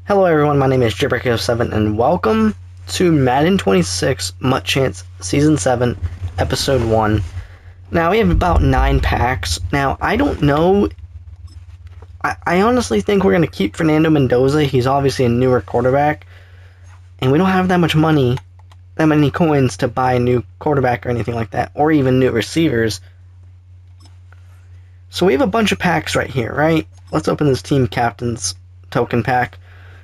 Hello everyone, my name is Jibbrick07 and welcome to Madden 26 Mutt Chance Season 7 Episode 1. Now we have about 9 packs. Now I don't know, I honestly think we're going to keep Fernando Mendoza. He's obviously a newer quarterback and we don't have that much money, that many coins to buy a new quarterback or anything like that, or even new receivers. So we have a bunch of packs right here, right? Let's open this team captain's token pack.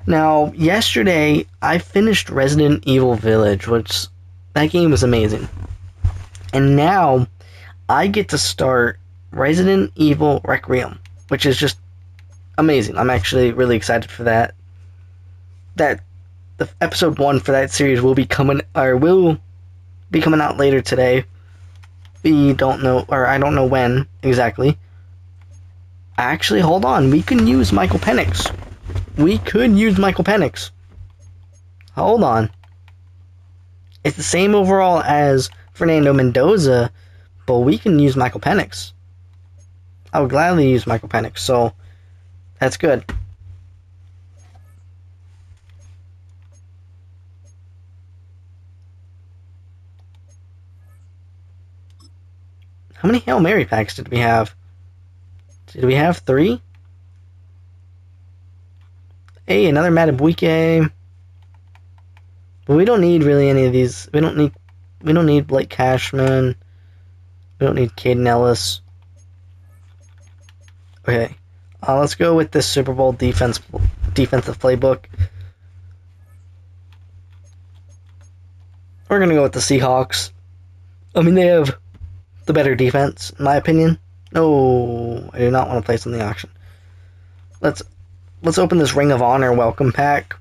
Now, yesterday, I finished Resident Evil Village, which, that game was amazing. And now, I get to start Resident Evil Requiem, which is just amazing. I'm actually really excited for that. The episode 1 for that series will be coming out later today. We don't know, or I don't know when exactly. Actually, hold on, we can use Michael Penix. We could use Michael Penix. Hold on. It's the same overall as Fernando Mendoza, but we can use Michael Penix. I would gladly use Michael Penix, so that's good. How many Hail Mary packs did we have? Did we have 3? Hey, another Matabuike. But we don't need really any of these. We don't need Blake Cashman. We don't need Caden Ellis. Okay. Let's go with this Super Bowl defensive playbook. We're gonna go with the Seahawks. I mean, they have the better defense, in my opinion. No, I do not want to place on the auction. Let's open this Ring of Honor welcome pack.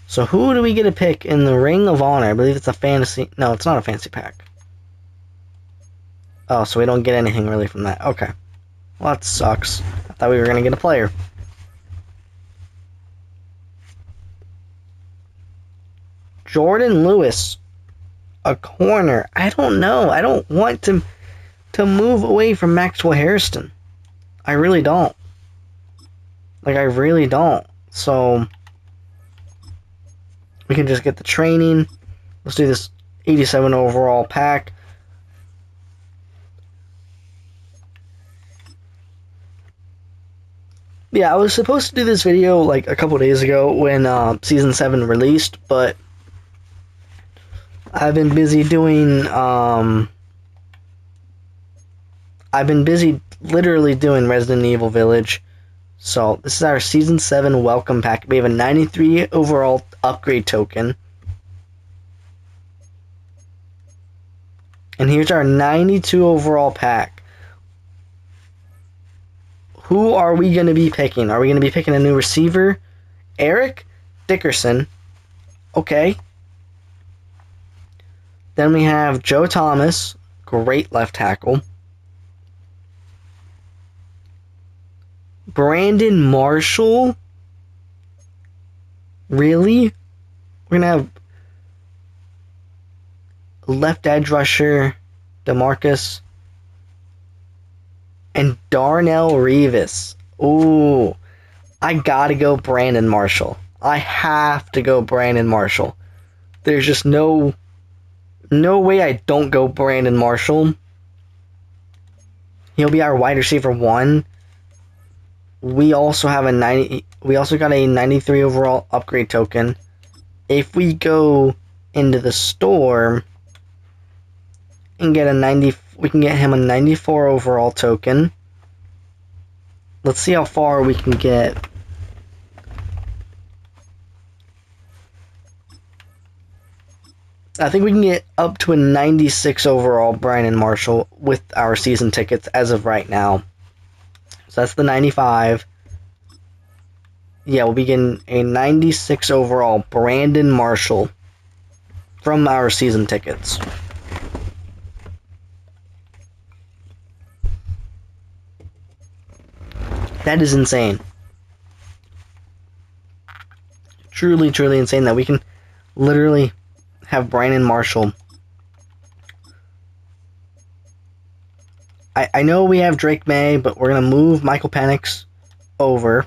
So who do we get to pick in the Ring of Honor? I believe it's a fantasy. No, it's not a fantasy pack. Oh, so we don't get anything really from that. Okay. Well, that sucks. I thought we were going to get a player. Jordan Lewis. A corner. I don't know. I don't want to move away from Maxwell Hairston. I really don't. I really don't. So, we can just get the training. Let's do this 87 overall pack. Yeah, I was supposed to do this video like a couple days ago when Season 7 released, but I've been busy doing, literally doing Resident Evil Village. So, this is our Season 7 welcome pack. We have a 93 overall upgrade token. And here's our 92 overall pack. Who are we going to be picking? Are we going to be picking a new receiver? Eric Dickerson. Okay. Then we have Joe Thomas. Great left tackle. Brandon Marshall? Really? We're going to have left edge rusher, DeMarcus, and Darnell Revis. Ooh, I gotta go Brandon Marshall. I have to go Brandon Marshall. There's just no way I don't go Brandon Marshall. He'll be our wide receiver 1. We also got a 93 overall upgrade token. If we go into the store and get we can get him a 94 overall token. Let's see how far we can get. I think we can get up to a 96 overall Brandon Marshall with our season tickets as of right now. So that's the 95. Yeah, we'll be getting a 96 overall Brandon Marshall from our season tickets. That is insane. Truly, truly insane that we can literally have Brandon Marshall. I know we have Drake May, but we're going to move Michael Penix over.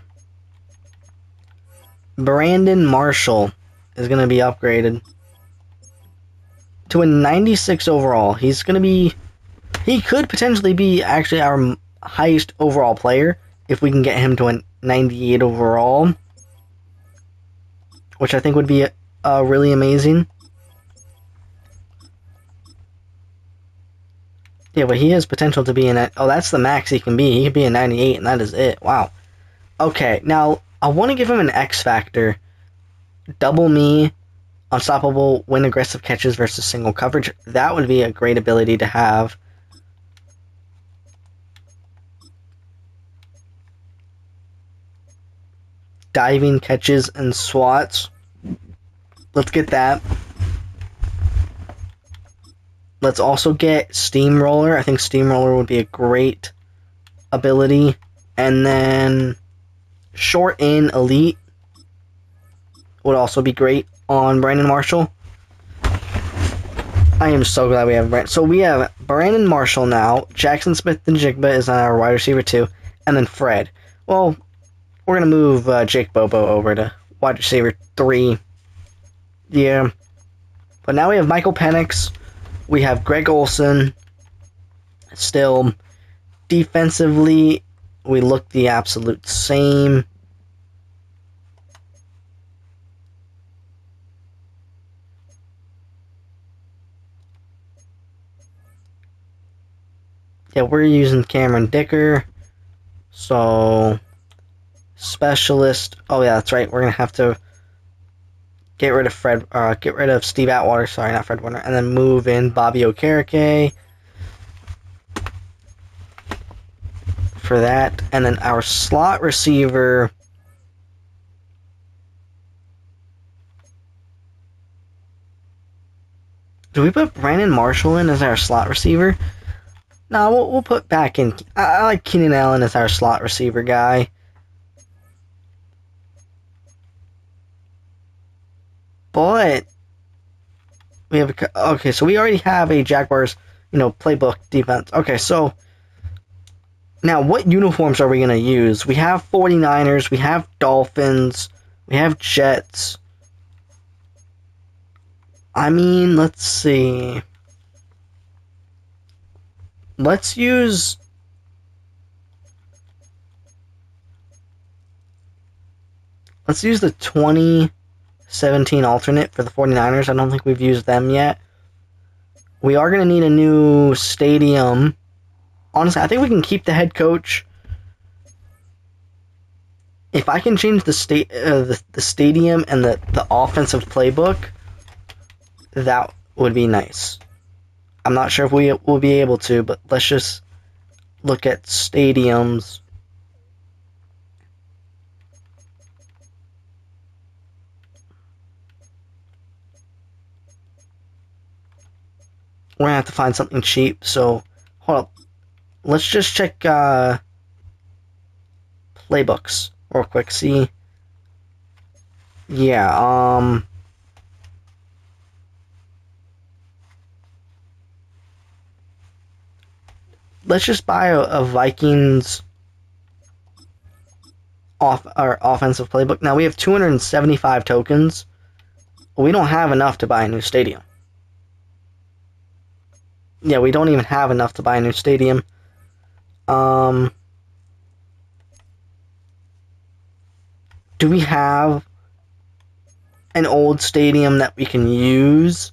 Brandon Marshall is going to be upgraded to a 96 overall. He could potentially be actually our highest overall player if we can get him to a 98 overall, which I think would be really amazing. Yeah, but he has potential to be in it. Oh, that's the max he can be. He can be a 98, and that is it. Wow. Okay, now I want to give him an X factor. Double me, unstoppable, win aggressive catches versus single coverage. That would be a great ability to have. Diving catches and swats. Let's get that. Let's also get Steamroller. I think Steamroller would be a great ability. And then Short In Elite would also be great on Brandon Marshall. I am so glad we have Brandon. So we have Brandon Marshall now. Jackson Smith-Njigba is on our wide receiver 2. And then Fred. Well, we're going to move Jake Bobo over to wide receiver 3. Yeah. But now we have Michael Penix. We have Greg Olsen. Still, defensively, we look the absolute same. Yeah, we're using Cameron Dicker. So, specialist. Oh yeah, that's right. We're gonna have to get rid of Steve Atwater. Sorry, not Fred Warner, and then move in Bobby Okereke for that. And then our slot receiver. Do we put Brandon Marshall in as our slot receiver? No, we'll put back in. I like Keenan Allen as our slot receiver guy. But we have okay, so we already have a Jaguars, playbook defense. Okay, so now what uniforms are we going to use? We have 49ers, we have Dolphins, we have Jets. I mean, let's see. Let's use the 2017 alternate for the 49ers. I don't think we've used them yet. We are going to need a new stadium. Honestly, I think we can keep the head coach. If I can change the stadium and the offensive playbook, that would be nice. I'm not sure if we will be able to, but let's just look at stadiums. We're going to have to find something cheap, so hold up. Let's just check playbooks real quick. See? Yeah, let's just buy a Vikings our offensive playbook. Now we have 275 tokens. We don't have enough to buy a new stadium. Yeah, we don't even have enough to buy a new stadium. Do we have an old stadium that we can use?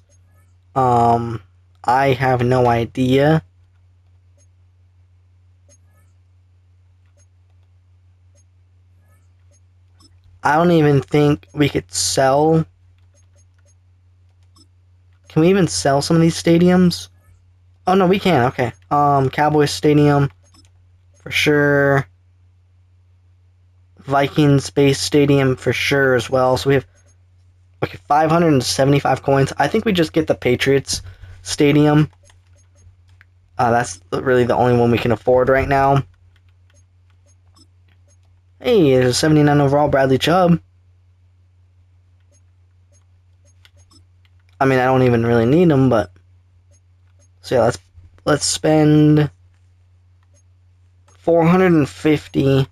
I have no idea. I don't even think we could sell. Can we even sell some of these stadiums? Oh no, we can. Okay. Cowboys Stadium for sure. Vikings Base Stadium for sure as well. So we have 575 coins. I think we just get the Patriots Stadium. That's really the only one we can afford right now. Hey, there's a 79 overall Bradley Chubb. I mean, I don't even really need him, but so yeah, let's spend 450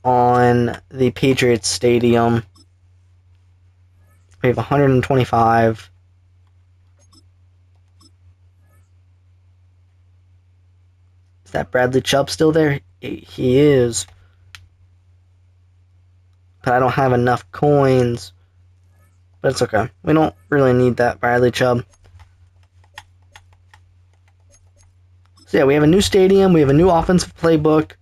on the Patriots Stadium. We have 125. Is that Bradley Chubb still there? He is. But I don't have enough coins. But it's okay. We don't really need that Bradley Chubb. So yeah, we have a new stadium. We have a new offensive playbook.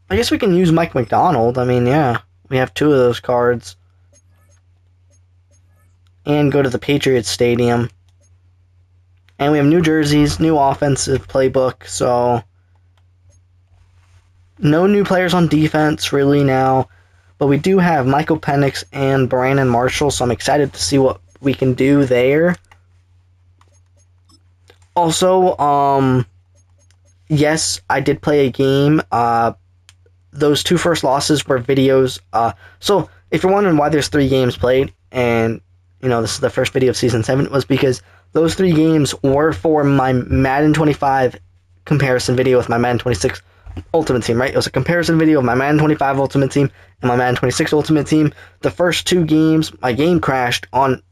I guess we can use Mike McDonald. I mean, yeah. We have 2 of those cards. And go to the Patriots Stadium. And we have new jerseys, new offensive playbook, so no new players on defense really now. But we do have Michael Penix and Brandon Marshall, so I'm excited to see what we can do there. Also, yes, I did play a game. Those 2 first losses were videos. So if you're wondering why there's 3 games played, and this is the first video of Season 7, it was because those 3 games were for my Madden 25 comparison video with my Madden 26 Ultimate Team, right? It was a comparison video of my Madden 25 Ultimate Team and my Madden 26 Ultimate Team. The first 2 games, my game crashed on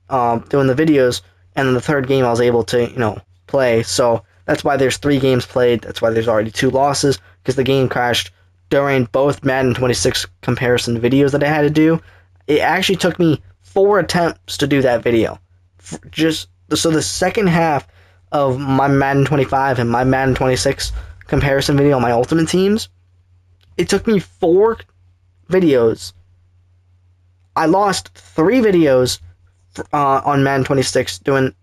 doing the videos, and then the 3rd game I was able to, play. So that's why there's 3 games played. That's why there's already 2 losses, because the game crashed during both Madden 26 comparison videos that I had to do. It actually took me 4 attempts to do that video. So the second half of my Madden 25 and my Madden 26 comparison video on my Ultimate Teams, it took me 4 videos. I lost 3 videos on Madden 26 doing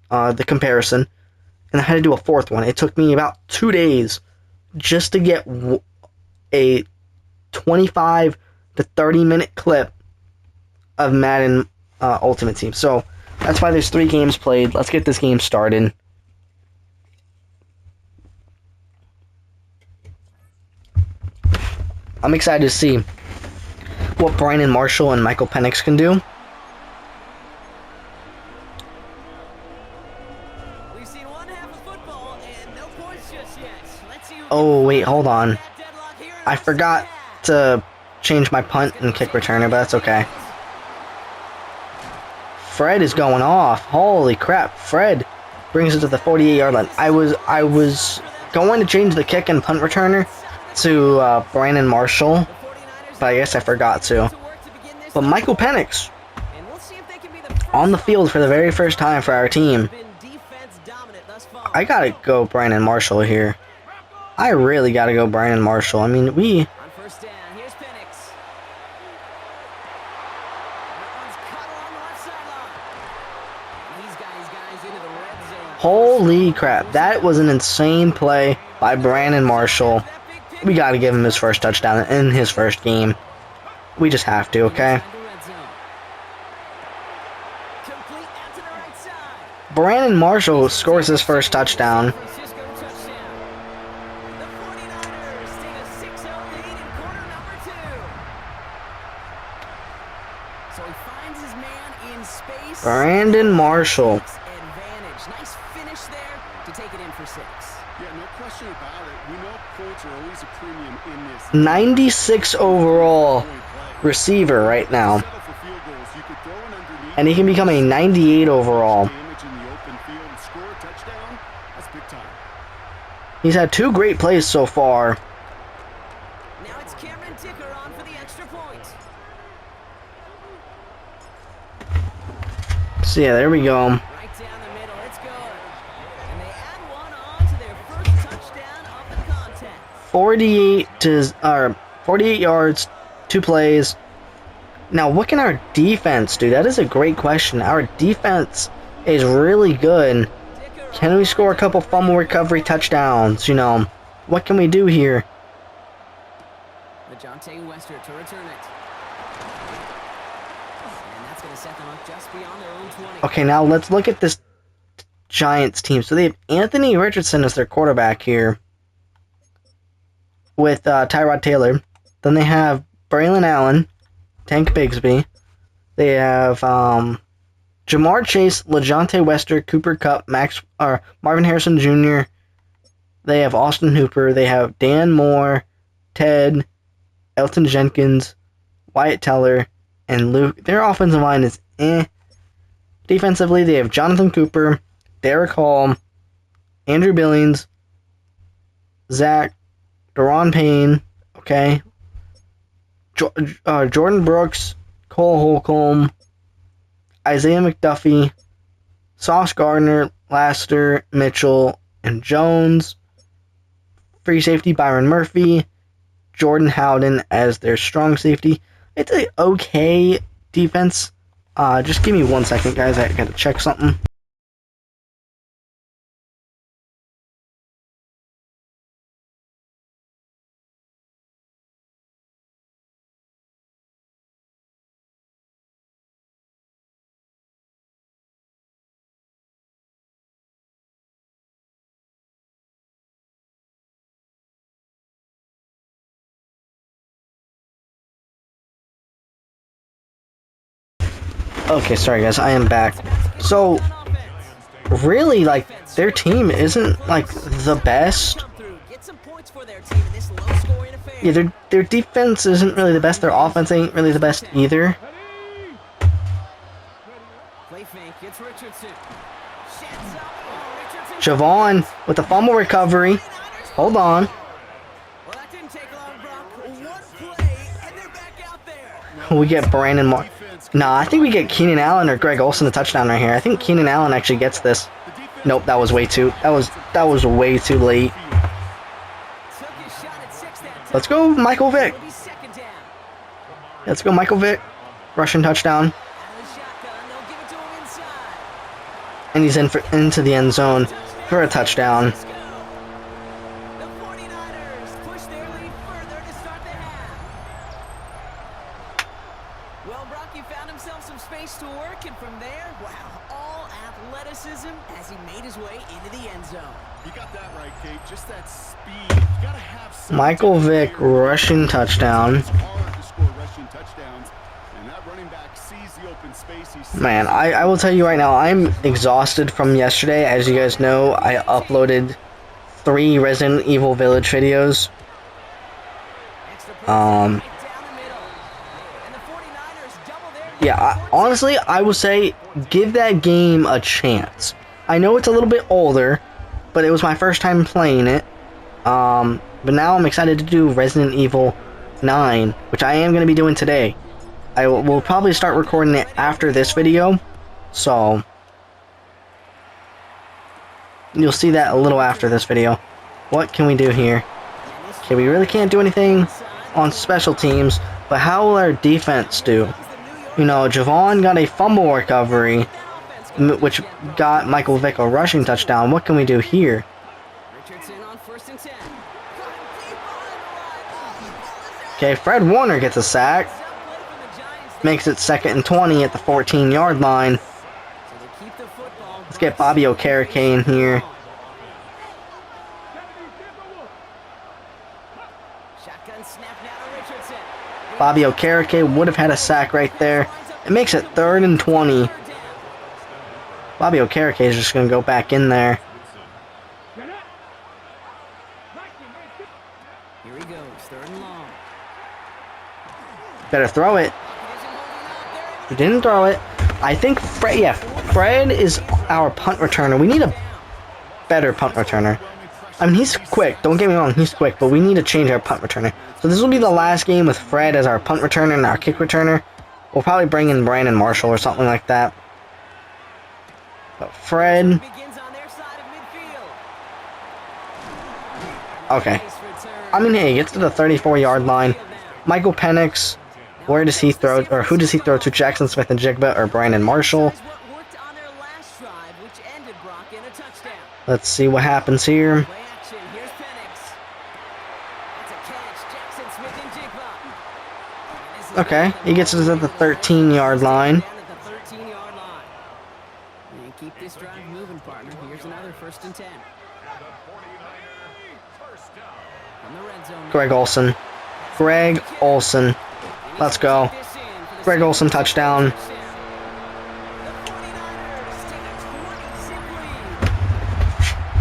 the comparison, and I had to do a 4th one. It took me about 2 days just to get a 25 to 30 minute clip of Madden Ultimate Team. So that's why there's 3 games played. Let's get this game started. I'm excited to see what Brandon Marshall and Michael Penix can do. We've seen one half of football and no points just yet. Let's see Oh, wait, hold on. I forgot to change my punt and kick returner, but that's okay. Fred is going off. Holy crap. Fred brings it to the 48-yard line. I was going to change the kick and punt returner to Brandon Marshall, but I guess I forgot to. But Michael Penix on the field for the very first time for our team. I gotta go Brandon Marshall here. I really gotta go Brandon Marshall. I mean, holy crap, that was an insane play by Brandon Marshall. We gotta give him his first touchdown in his first game. We just have to, okay? Brandon Marshall scores his first touchdown. Brandon Marshall. Nice finish there to take it in for 6. Yeah, no question about it. We know points are always a premium in this. 96 overall receiver right now. And he can become a 98 overall. He's had 2 great plays so far. Now it's Cameron Ticker on for the extra point. So yeah, there we go. Right down the middle, it's good. And they add one on to their first touchdown of the contest. 48 yards, 2 plays. Now, what can our defense do? That is a great question. Our defense is really good. Can we score a couple fumble recovery touchdowns? What can we do here? Madden Wester to return it. And that's going to set them up just beyond their own 20. Okay, now let's look at this Giants team. So they have Anthony Richardson as their quarterback here with Tyrod Taylor. Then they have Braylon Allen, Tank Bigsby. They have Jamar Chase, LeJohntay Wester, Cooper Kupp, Marvin Harrison Jr., They have Austin Hooper. They have Dan Moore, Ted, Elton Jenkins, Wyatt Teller, and Luke. Their offensive line is eh. Defensively, they have Jonathan Cooper, Derek Hall, Andrew Billings, Zach, Deron Payne, okay, Jordan Brooks, Cole Holcomb, Isaiah McDuffie, Sauce Gardner, Laster, Mitchell, and Jones. Free safety Byron Murphy, Jordan Howden as their strong safety. It's an okay defense. Just give me 1 second, guys. I gotta check something. Okay, sorry guys, I am back. So, really, like, their team isn't, like, the best. Yeah, their defense isn't really the best, their offense ain't really the best either. Javon with the fumble recovery. Hold on. We get Brandon Moore. Nah, I think we get Keenan Allen or Greg Olsen a touchdown right here. I think Keenan Allen actually gets this. Nope, that was way too. That was way too late. Let's go, Michael Vick. Let's go, Michael Vick. Rushing touchdown. And he's into the end zone for a touchdown. Michael Vick rushing touchdown. Man, I will tell you right now, I'm exhausted from yesterday. As you guys know, I uploaded 3 Resident Evil Village videos. Yeah, honestly, I will say, give that game a chance. I know it's a little bit older, but it was my first time playing it. But now I'm excited to do Resident Evil 9, which I am going to be doing today. I will probably start recording it after this video, so you'll see that a little after this video. What can we do here? Okay, we really can't do anything on special teams, but how will our defense do? You know, Javon got a fumble recovery, which got Michael Vick a rushing touchdown. What can we do here? Okay, Fred Warner gets a sack. Makes it 2nd and 20 at the 14-yard line. Let's get Bobby Okereke in here. Bobby Okereke would have had a sack right there. It makes it 3rd and 20. Bobby Okereke is just going to go back in there. Better throw it. He didn't throw it. I think Fred is our punt returner. We need a better punt returner. I mean, he's quick. Don't get me wrong, he's quick, but we need to change our punt returner. So this will be the last game with Fred as our punt returner and our kick returner. We'll probably bring in Brandon Marshall or something like that. But Fred... Okay. I mean, hey, he gets to the 34-yard line. Michael Penix... Where does he throw, or who does he throw to? Jackson Smith and Jigba or Brandon Marshall? Let's see what happens here. Okay, he gets us at the 13-yard line. Keep this drive moving, partner. Here's another 1st and 10. Greg Olsen. Greg Olsen. Let's go. Greg Olsen touchdown.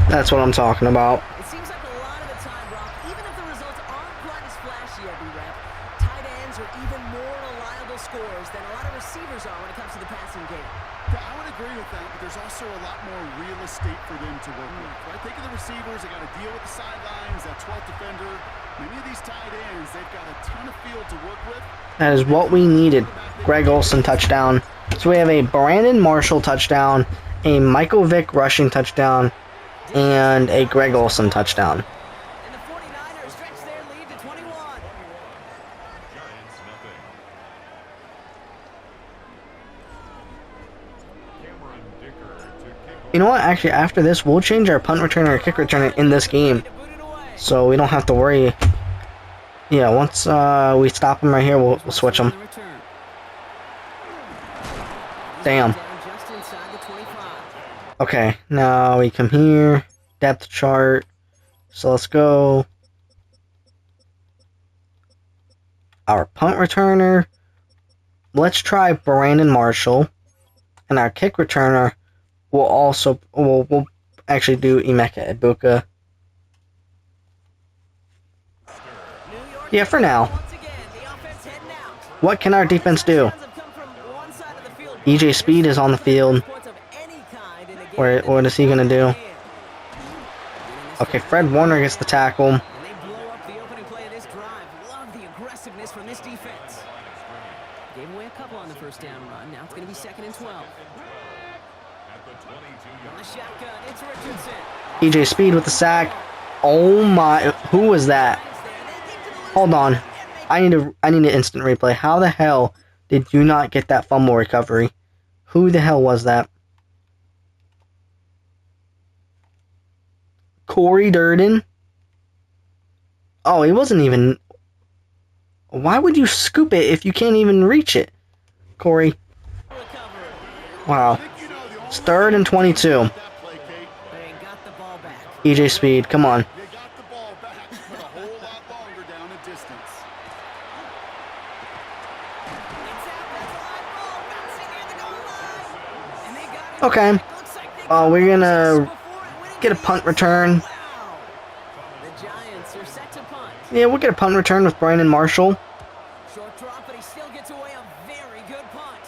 That's what I'm talking about. goal scorers than a lot of receivers are when it comes to the passing game. Yeah, I would agree with that, but there's also a lot more real estate for them to work with. Right? Think of the receivers. They got to deal with the sidelines, that 12th defender. Many of these tight ends, they've got a ton of field to work with. That is what we needed. Greg Olsen touchdown. So we have a Brandon Marshall touchdown, a Michael Vick rushing touchdown, and a Greg Olsen touchdown. And the 49ers stretch their lead to 21. You know what? Actually, after this, we'll change our punt returner or kick returner in this game, so we don't have to worry. Yeah, once we stop them right here, we'll switch them. Damn. Okay, now we come here, depth chart. So let's go. Our punt returner. Let's try Brandon Marshall, and our kick returner will also we'll actually do Emeka Egbuka. Yeah, for now. What can our defense do? EJ Speed is on the field. What is he going to do? Okay, Fred Warner gets the tackle. And they blow up the opening play of this drive. Love the aggressiveness from this defense. Gave away a couple on the first down run. Now it's going to be 2nd and 12. On the shotgun, it's Richardson. EJ Speed with the sack. Oh my, who was that? Hold on. I need an instant replay. How the hell did you not get that fumble recovery? Who the hell was that? Corey Durden? Oh, he wasn't even... Why would you scoop it if you can't even reach it? Corey. Wow. It's 3rd and 22. EJ Speed, come on. Okay. We're gonna get a punt return. Yeah, we'll get a punt return with Brandon Marshall. Short drop, but he still gets away a very good punt.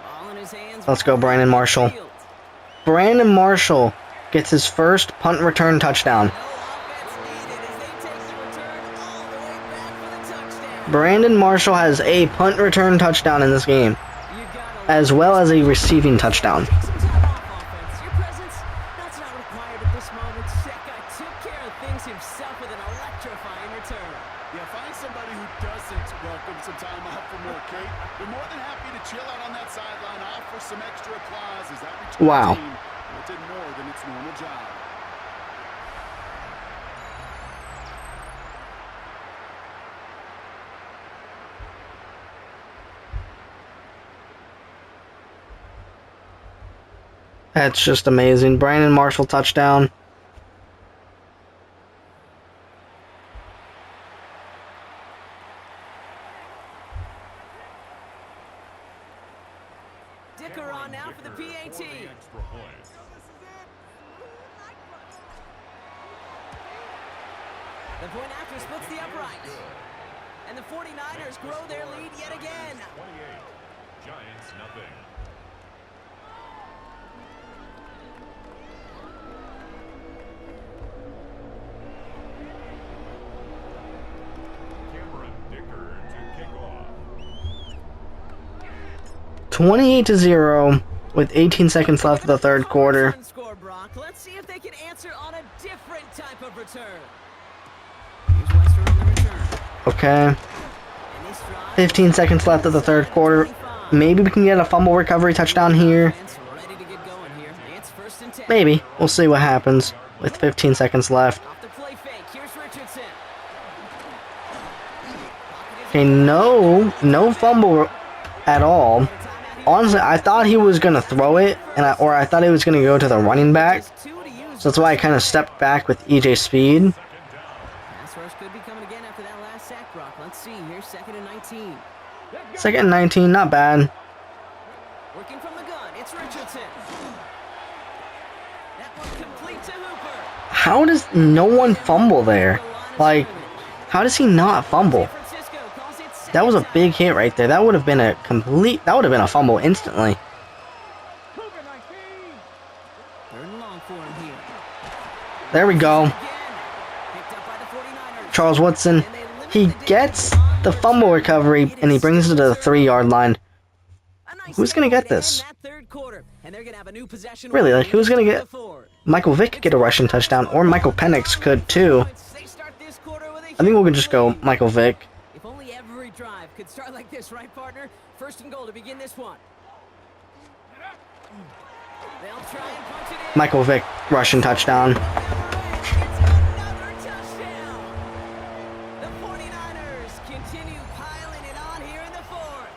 Ball in his hands. Let's go, Brandon Marshall. Brandon Marshall gets his first punt return touchdown. Brandon Marshall has a punt return touchdown in this game, as well as a receiving touchdown. Wow. Did more than its normal job. That's just amazing. Brandon Marshall touchdown. Dicker on now for the PAT. The point after splits the upright. And the 49ers grow their lead yet again. 28. Giants nothing. Cameron Dicker to kick off. 28-0 with 18 seconds left of the third quarter. Let's see if they can answer on a different type of return. Okay. 15 seconds left of the third quarter. Maybe we can get a fumble recovery touchdown here. Maybe. We'll see what happens with 15 seconds left. Okay, no fumble at all. Honestly, I thought he was gonna throw it, or I thought he was gonna go to the running back. So that's why I kind of stepped back with EJ Speed. Could be coming again after that last sack, Brock. Let's see here, 2nd and 19. 2nd and 19, not bad. Working from the gun, it's Richardson. That one complete to Hooper. How does no one fumble there? Like, how does he not fumble? That was a big hit right there. That would have been a complete... That would have been a fumble instantly. Third and long for him here. There we go. Again. Picked up by the 49ers. Charles Woodson. And they limit He the gain gets on the their fumble third. recovery, It and he is brings it to the 6 3-yard line. A nice Who's gonna takeaway get to this? end that third quarter, and they're gonna have a new possession. Really, like, who's gonna get... Forward. Michael Vick could get a rushing touchdown, or Michael Penix could too. They start this quarter with a I think we'll huge just go lead. Michael Vick. If only every drive could start like this, right, partner? First and goal to begin this one. They'll try and punch it in. Michael Vick, rushing touchdown. It's another touchdown. The 49ers continue piling it on here in the fourth.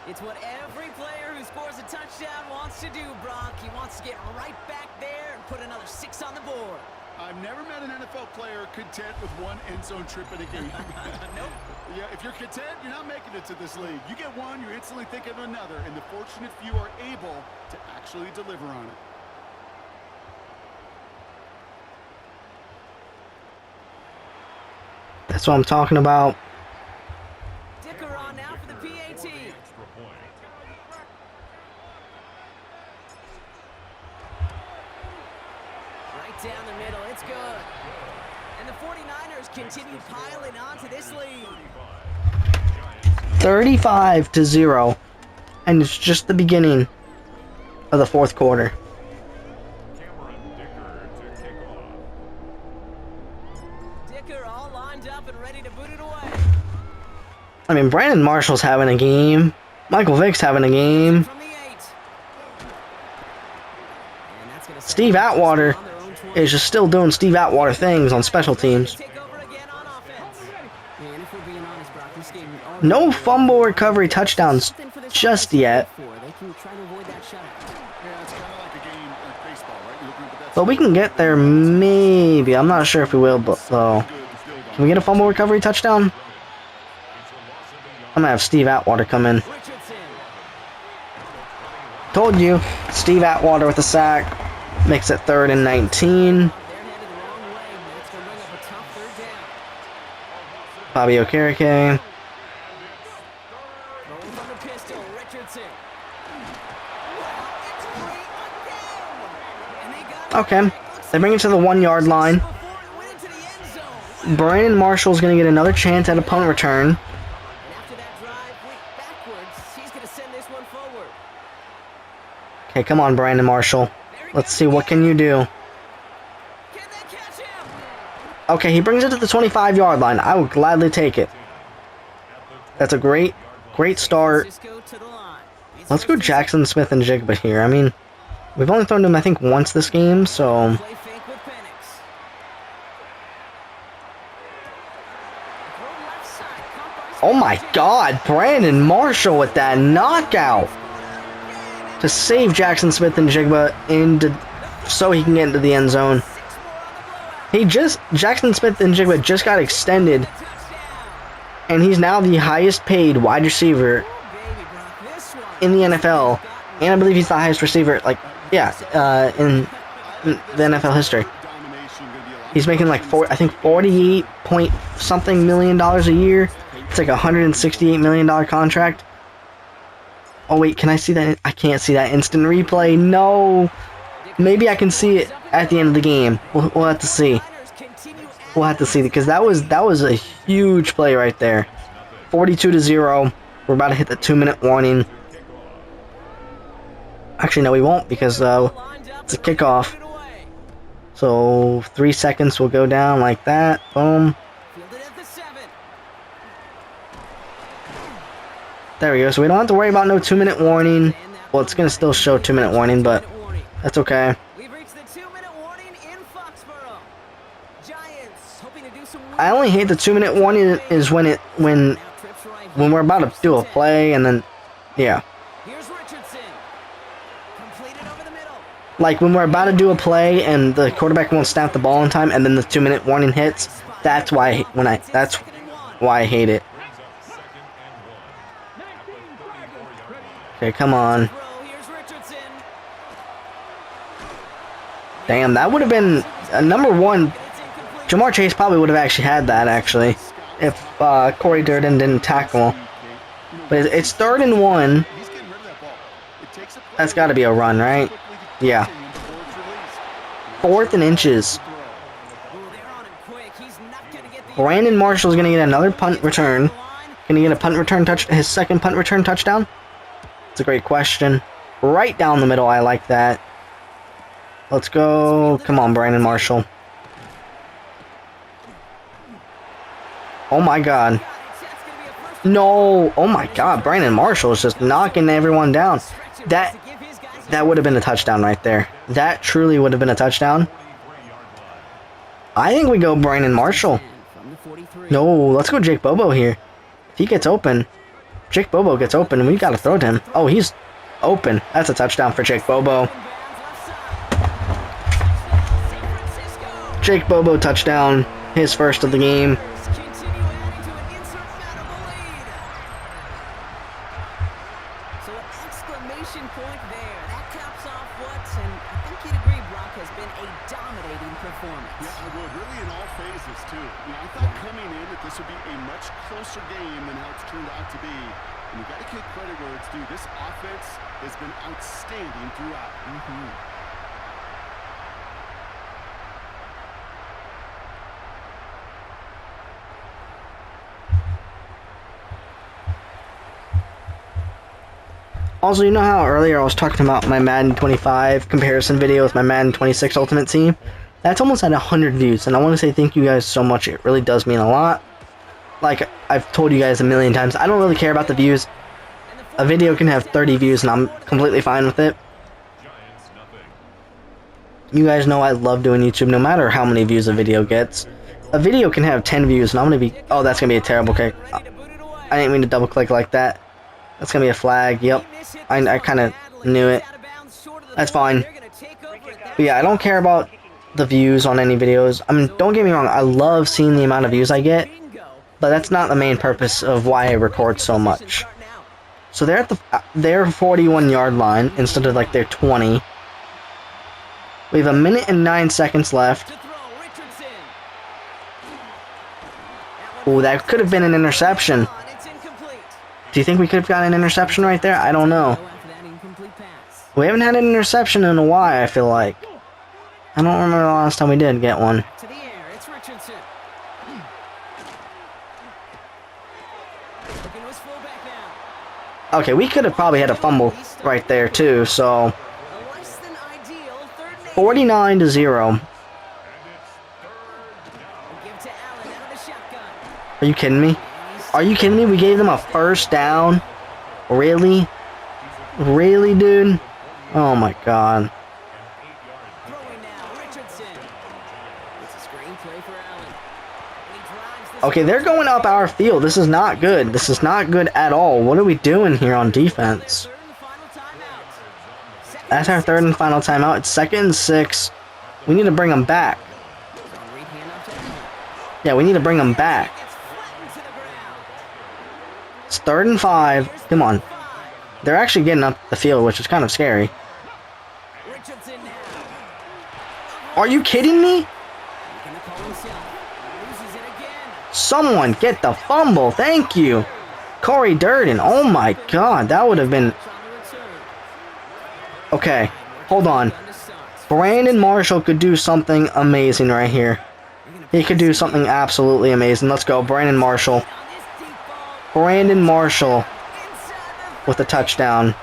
It's what every player who scores a touchdown wants to do, Brock. He wants to get right back there and put another 6 on the board. I've never met an NFL player content with one end zone trip in a game. Nope. Yeah, if you're content, you're not making it to this league. You get one, you're instantly thinking of another, and the fortunate few are able to actually deliver on it. That's what I'm talking about. Dicker on now for the PAT. Extra point. Right down the middle. It's good. And the 49ers continue piling on to this lead. 35-0. And it's just the beginning of the fourth quarter. Cameron Dicker to kick off. Dicker all lined up and ready to boot it away. I mean, Brandon Marshall's having a game. Michael Vick's having a game. From the 8. And that's gonna set Steve them up Atwater on their own 20. is just still doing Steve Atwater things on special teams. Take over again on offense. Man, if we're being honest, Brock, this game already- No fumble recovery touchdowns Something for this just offense to yet. go for. They can try to avoid that shutout. Yeah, it's kind of like a game like baseball, right? You're looking at that But we can get there maybe. I'm not sure if we will, but though. Can we get a fumble recovery touchdown? I'm gonna have Steve Atwater come in. Richardson. Told you. Steve Atwater with a sack. Makes it 3rd and 19. They're headed the wrong way. That's going to bring up a tough third down. Bobby Okereke. Throwing from the pistol, Richardson. Wow, it's free again. And they got it Okay. back. Looks They bring it to the 1-yard line. before it went into the end zone. Brandon Marshall's gonna get another chance at a punt return. And after that drive went backwards, he's going to send this one forward. Okay, come on, Brandon Marshall. Let's see, what can you do? Can they catch him? Okay, he brings it to the 25-yard line. I would gladly take it. That's a great start. Francisco to the line. He's Let's go first and Jackson Smith and Jigba here. I mean, we've only thrown him, I think, once this game, so... play fake with Penix. Throw left side, caught by Oh my Smith. god, Brandon Marshall with that knockout to save Jackson Smith and Jigba so he can get into the end zone. 6 more on the blowout. Jackson Smith and Jigba just got extended, Touchdown. and he's now the highest paid wide receiver Baby Brock, this one. in the NFL, and I believe he's the highest receiver, in the NFL history. domination going to be a lot. He's making like 48 point something million dollars a year. It's like a $168 million contract. Oh wait, can I see that? I can't see that instant replay. No. Maybe I can see it at the end of the game. We'll have to see. Niners continue We'll have to see because that was a huge play right there. 42-0. We're about to hit the 2-minute warning. Actually, no, we won't because it's a kickoff. So 3 seconds will go down like that. Boom. Fielded at the 7. There we go. So we don't have to worry about no 2-minute warning. Well, it's gonna still show 2-minute warning, but that's okay. We've reached the 2-minute warning in Foxborough. Giants hoping to do some. I only hate the 2-minute warning is when Now trips right when we're about to do a play and then yeah. Here's Richardson. Completed over the middle. Like when we're about to do a play and the quarterback won't snap the ball in time and then the 2-minute warning hits, that's why that's why I hate it. Okay, come on. Here's Richardson. Damn, that would have been number one. It's incomplete. Jamar Chase probably would have actually had that actually if Corey Durden didn't tackle. But it's 3rd and 1. He's getting rid of that ball. It takes a That's got to be a run, right? Yeah. 4th and inches. Ooh, they're on him quick. He's not gonna get the Brandon Marshall's going to get another punt return. Going to get a punt return his second punt return touchdown? It's a great question. Right down the middle, I like that. Let's go. Come on, Brandon Marshall. Oh my god. No. Oh my god, Brandon Marshall is just knocking everyone down. That would have been a touchdown right there. That truly would have been a touchdown. I think we go Brandon Marshall. No, let's go Jake Bobo here. If he gets open, Jake Bobo gets open, we gotta throw to him. Oh, he's open. That's a touchdown for Jake Bobo. Jake Bobo touchdown. His first of the game. So an exclamation point there. That caps off what, and I think you'd agree, Brock, has been a dominating performance. Yeah, I would. Really in all phases, too. I thought coming in that this would be a much closer game than how it's turned out to be. And you got to give credit where it's due. This offense has been outstanding throughout. Also, you know how earlier I was talking about my Madden 25 comparison video with my Madden 26 Ultimate Team? That's almost at 100 views, and I want to say thank you guys so much. It really does mean a lot. Like I've told you guys a million times, I don't really care about the views. A video can have 30 views, and I'm completely fine with it. You guys know I love doing YouTube, no matter how many views a video gets. A video can have 10 views, and I'm going to be... Oh, that's going to be a terrible kick. I didn't mean to double click like that. That's going to be a flag. Yep. I kind of knew it. That's fine. But yeah, I don't care about the views on any videos. I mean, don't get me wrong. I love seeing the amount of views I get. But that's not the main purpose of why I record so much. So they're at their 41-yard line instead of like their 20. We have 1 minute and 9 seconds left. Oh, that could have been an interception. Do you think we could have gotten an interception right there? I don't know. We haven't had an interception in a while, I feel like. I don't remember the last time we did get one. Okay, we could have probably had a fumble right there too, so 49-0. Are you kidding me? Are you kidding me? We gave them a first down? Really? Really, dude? Oh my god. Okay, they're going up our field. This is not good. This is not good at all. What are we doing here on defense? That's our 3rd and final timeout. It's 2nd and 6. We need to bring them back. Yeah, we need to bring them back. It's 3rd and 5. Come on. They're actually getting up the field, which is kind of scary. Are you kidding me? Someone get the fumble. Thank you. Corey Durden. Oh my god. That would have been... Okay. Hold on. Brandon Marshall could do something amazing right here. He could do something absolutely amazing. Let's go. Brandon Marshall. Brandon Marshall with a touchdown.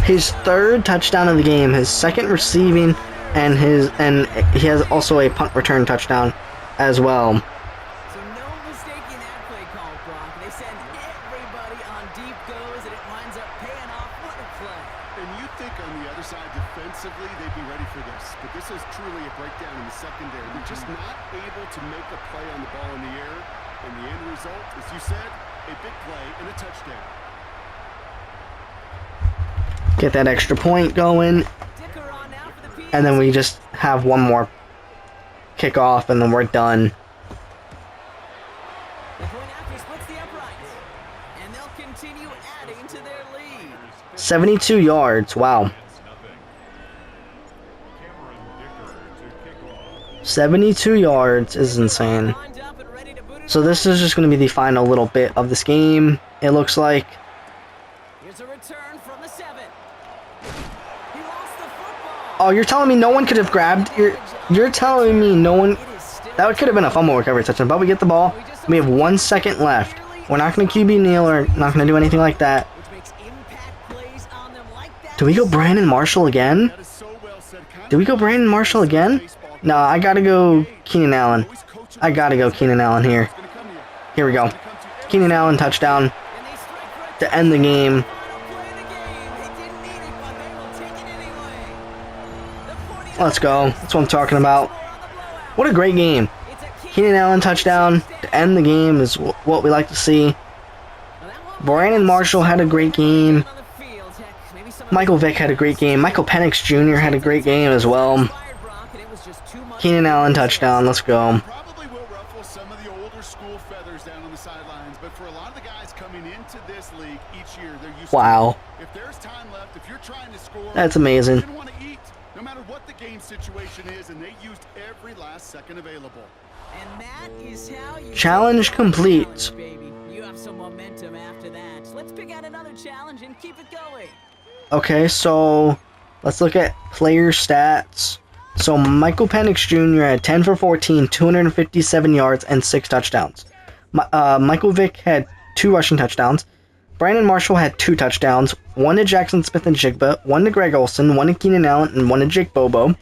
His 3rd touchdown of the game, his 2nd receiving, and he has also a punt return touchdown as well. So no mistaking that play call, Brock. They send everybody on deep goes, and it winds up paying off. What a play. And you think on the other side defensively they'd be ready for this, but this is truly a breakdown in the secondary. They're just not able to make a play on the ball in the air, and the end result, as you said, a big play and a touchdown. Get that extra point going, and then we just have one more kickoff, and then we're done. The point after splits the uprights, and they'll continue adding to their lead. 72 yards. Wow. 72 yards is insane. Lined up and ready to boot it So this is just going to be the final little bit of this game, it looks like. Here's a return from the 7. He lost the football. Oh, you're telling me no one could have grabbed? You're telling me no one... It is still That could have been a fumble recovery touchdown, but we get the ball. We have 1 second left. We're not going to QB kneel or not going to do anything like that. which makes impact plays on them like that. Do we go Brandon Marshall again? That is so well said. Do we go Brandon Marshall again? No, I gotta go Keenan Allen. I gotta go Keenan Allen here. Here we go. Keenan Allen touchdown And they strike for a to end the game. final play of the game. They didn't need it, but they will take it anyway. The 49ers Let's go. That's what I'm talking about. score on the blowout. What a great game. It's a Keenan Allen touchdown to end the game is what we like to see. Well, that one Brandon Marshall had a great game. on the field. Heck, maybe some of Michael Vick had a great game. Michael Penix Jr. had a great game as well. inspired Brock, and it was just too much. Keenan Allen touchdown. Let's go. Probably will ruffle some of the older school feathers down on the sidelines, but for a lot of the guys coming into this league each year, they're used Wow. to it. If there's time left, if you're trying to score, That's amazing. you're gonna want to eat, no matter what the game situation is, and they used every last second available. And that is how you Challenge complete. Challenge, baby. You have some momentum after that. Let's pick out another challenge and keep it going. Okay, so let's look at player stats. So Michael Penix Jr. had 10 for 14, 257 yards, and 6 touchdowns. Michael Vick had 2 rushing touchdowns. Brandon Marshall had 2 touchdowns, 1 to Jackson Smith and Jigba, 1 to Greg Olsen, 1 to Keenan Allen, and 1 to Jake Bobo.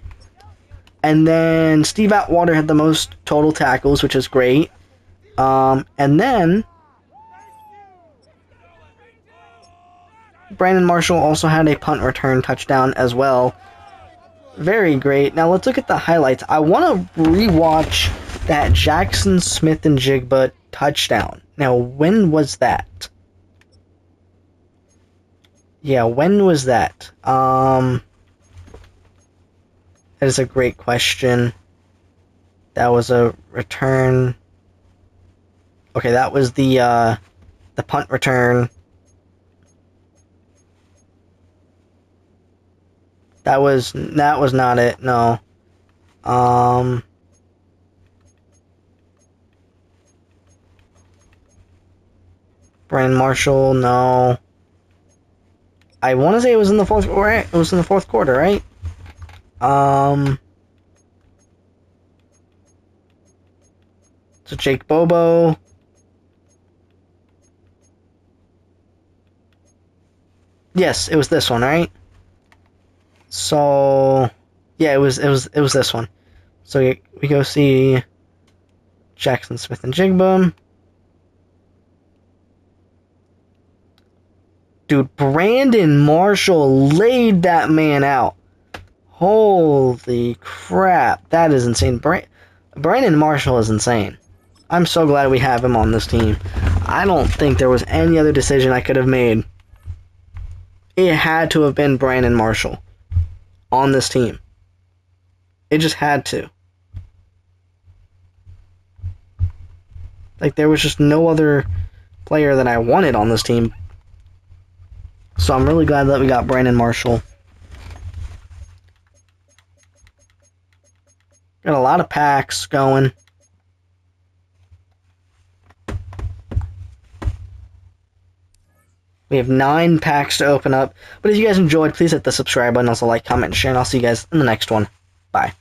And then Steve Atwater had the most total tackles, which is great. And then Brandon Marshall also had a punt return touchdown as well. Very great. Now let's look at the highlights. I want to rewatch that Jackson Smith and Jigba touchdown. Now, when was that? Yeah, when was that? That is a great question. That was a return. Okay, that was the punt return. That was not it. No. Brandon Marshall, no. I want to say it was in the fourth. Right? It was in the fourth quarter, right? So Jake Bobo. Yes, it was this one, right? So yeah, it was this one. So we go see Jackson Smith and Jigba. Dude, Brandon Marshall laid that man out. Holy crap, that is insane. Brandon Marshall is insane. I'm so glad we have him on this team. I don't think there was any other decision I could have made. It had to have been Brandon Marshall on this team. It just had to. Like, there was just no other player that I wanted on this team. So I'm really glad that we got Brandon Marshall. Got a lot of packs going. We have 9 packs to open up. But if you guys enjoyed, please hit the subscribe button, also like, comment, and share, and I'll see you guys in the next one. Bye.